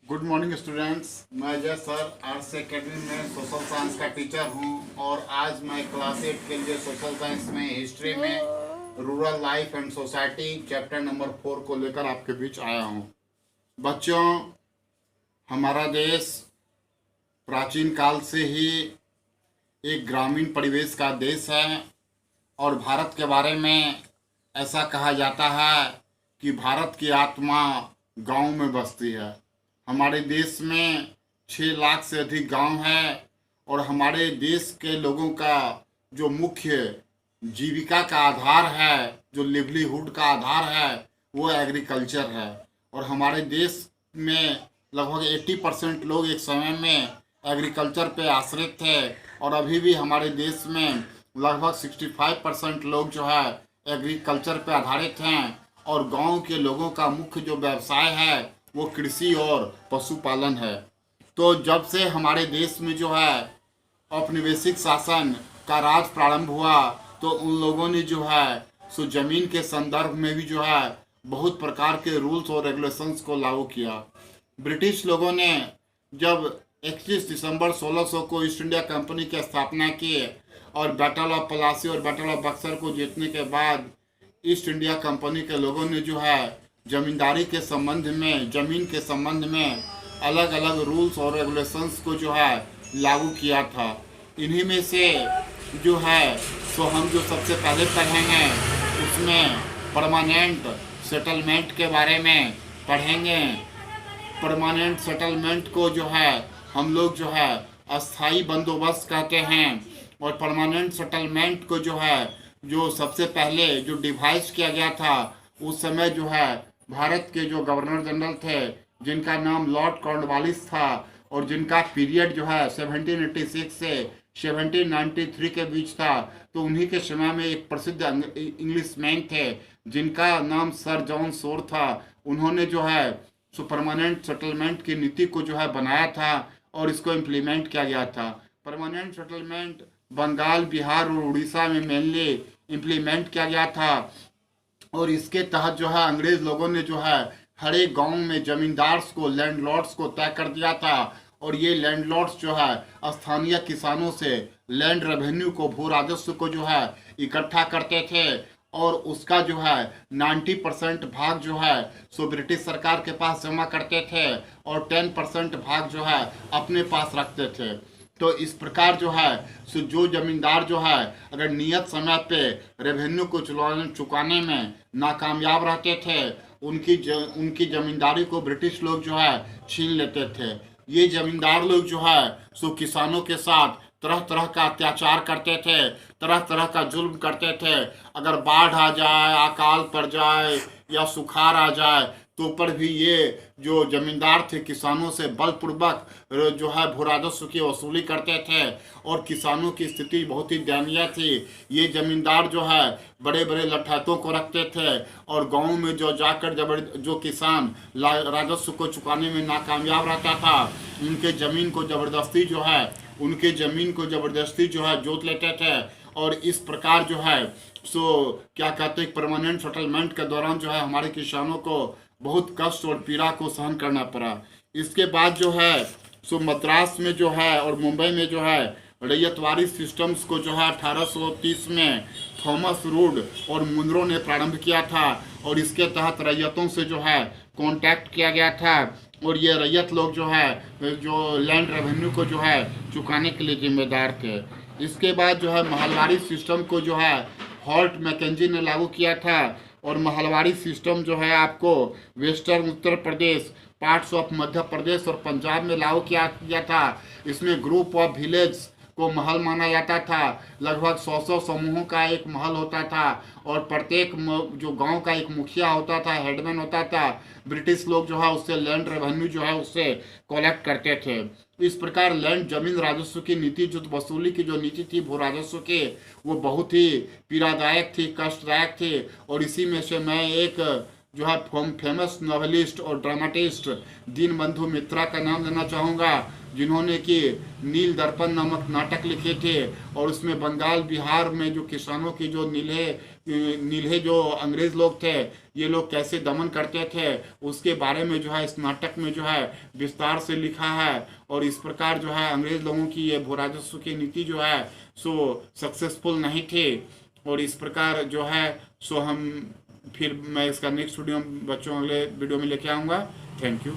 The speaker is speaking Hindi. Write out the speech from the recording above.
Good morning students. मैं अजय सर आर्ट्स एकेडमी में सोशल साइंस का टीचर हूं और आज मैं क्लास 8 के लिए सोशल साइंस में हिस्ट्री में rural life and society chapter number 4 को लेकर आपके बीच आया हूं। बच्चों, हमारा देश प्राचीन काल से ही एक ग्रामीण परिवेश का देश है और भारत के बारे में ऐसा कहा जाता है कि भारत की आत्मा गांव में बसती है। हमारे देश में 6 लाख से अधिक गांव हैं और हमारे देश के लोगों का जो मुख्य जीविका का आधार है, जो लिवलीहुड का आधार है, वो एग्रीकल्चर है। और हमारे देश में लगभग 80% लोग एक समय में एग्रीकल्चर पे आश्रित थे और अभी भी हमारे देश में लगभग 65% लोग जो है एग्रीकल्चर पे आधारित हैं और गांव के लोगों का मुख्य जो व्यवसाय है वो कृषि और पशुपालन है। तो जब से हमारे देश में जो है औपनिवेशिक शासन का राज प्रारंभ हुआ तो उन लोगों ने जो है सो जमीन के संदर्भ में भी जो है बहुत प्रकार के रूल्स और रेगुलेशंस को लागू किया। ब्रिटिश लोगों ने जब 21 दिसंबर 1600 को ईस्ट इंडिया कंपनी की स्थापना की और बैटल ऑफ प्लासी और बैटल ऑफ बक्सर को जीतने के बाद ईस्ट इंडिया कंपनी के लोगों ने जो है जमींदारी के संबंध में, जमीन के संबंध में अलग अलग रूल्स और रेगुलेशंस को जो है लागू किया था। इन्हीं में से जो है सो हम जो सबसे पहले पढ़ेंगे उसमें परमानेंट सेटलमेंट के बारे में पढ़ेंगे। परमानेंट सेटलमेंट को जो है हम लोग जो है अस्थाई बंदोबस्त कहते हैं और परमानेंट सेटलमेंट को जो है जो सबसे पहले जो डिवाइस किया गया था उस समय जो है भारत के जो गवर्नर जनरल थे जिनका नाम लॉर्ड कॉर्नवालिस था और जिनका पीरियड जो है 1786 से 1793 के बीच था, तो उन्हीं के समय में एक प्रसिद्ध इंग्लिशमैन थे जिनका नाम सर जॉन शोर था। उन्होंने जो है सो परमानेंट सेटलमेंट की नीति को जो है बनाया था और इसको इम्प्लीमेंट किया गया था। परमानेंट सेटलमेंट बंगाल, बिहार और उड़ीसा में मेनली इम्प्लीमेंट किया गया था और इसके तहत जो है अंग्रेज लोगों ने जो है हर एक गाँव में जमींदार्स को, लैंडलॉर्ड्स को तय कर दिया था और ये लैंडलॉर्ड्स जो है स्थानीय किसानों से लैंड रेवेन्यू को, भू राजस्व को जो है इकट्ठा करते थे और उसका जो है 90% भाग जो है सो ब्रिटिश सरकार के पास जमा करते थे और 10% भाग जो है अपने पास रखते थे। तो इस प्रकार जो है सो जो जमींदार जो है अगर नियत समय पे रेवेन्यू को चुकाने में नाकामयाब रहते थे उनकी जमींदारी को ब्रिटिश लोग जो है छीन लेते थे। ये जमींदार लोग जो है सो किसानों के साथ तरह तरह का अत्याचार करते थे, तरह तरह का जुल्म करते थे। अगर बाढ़ आ जाए, अकाल पड़ जाए या सुखाड़ आ जाए तो पर भी ये जो जमींदार थे किसानों से बलपूर्वक जो है भू राजस्व की वसूली करते थे और किसानों की स्थिति बहुत ही दयनीय थी। ये जमींदार जो है बड़े बड़े लठातों को रखते थे और गांव में जो जाकर जो किसान राजस्व को चुकाने में नाकामयाब रहता था उनके ज़मीन को ज़बरदस्ती जो है जोत लेते थे और इस प्रकार जो है सो क्या कहते हैं परमानेंट सेटलमेंट के दौरान जो है हमारे किसानों को बहुत कष्ट और पीड़ा को सहन करना पड़ा। इसके बाद जो है सो मद्रास में जो है और मुंबई में जो है रैयतवाड़ी सिस्टम्स को जो है 1830 में थॉमस रूड और मुनरो ने प्रारंभ किया था और इसके तहत रैयतों से जो है कांटेक्ट किया गया था और ये रैयत लोग जो है जो लैंड रेवेन्यू को जो है चुकाने के लिए जिम्मेदार थे। इसके बाद जो है महलवाड़ी सिस्टम को जो है हॉल्ट मैकेंजी ने लागू किया था और महलवाड़ी सिस्टम जो है आपको western Uttar Pradesh, parts of Madhya Pradesh और पंजाब में लागू किया गया था। इसमें ग्रुप ऑफ विलेज को महल माना जाता था। लगभग 100 समूहों का एक महल होता था और प्रत्येक जो गांव का एक मुखिया होता था, हेडमैन होता था। ब्रिटिश लोग जो है उससे लैंड रेवेन्यू जो है उससे कलेक्ट करते थे। इस प्रकार लैंड जमीन राजस्व की नीति, जो वसूली की जो नीति थी भू राजस्व की, वो बहुत ही पीड़ादायक थी, कष्टदायक थी। और इसी में से मैं एक जो है फेमस नॉवेलिस्ट और ड्रामाटिस्ट दीनबंधु मित्रा का नाम लेना चाहूँगा, जिन्होंने कि नील दर्पण नामक नाटक लिखे थे और उसमें बंगाल, बिहार में जो किसानों की जो नीले नीले जो अंग्रेज लोग थे, ये लोग कैसे दमन करते थे, उसके बारे में जो है इस नाटक में जो है विस्तार से लिखा है। और इस प्रकार जो है अंग्रेज लोगों की ये भू राजस्व की नीति जो है सो सक्सेसफुल नहीं थी। और इस प्रकार जो है सो हम फिर मैं इसका नेक्स्ट वीडियो बच्चों अगले वीडियो में लेके आऊँगा। Thank you.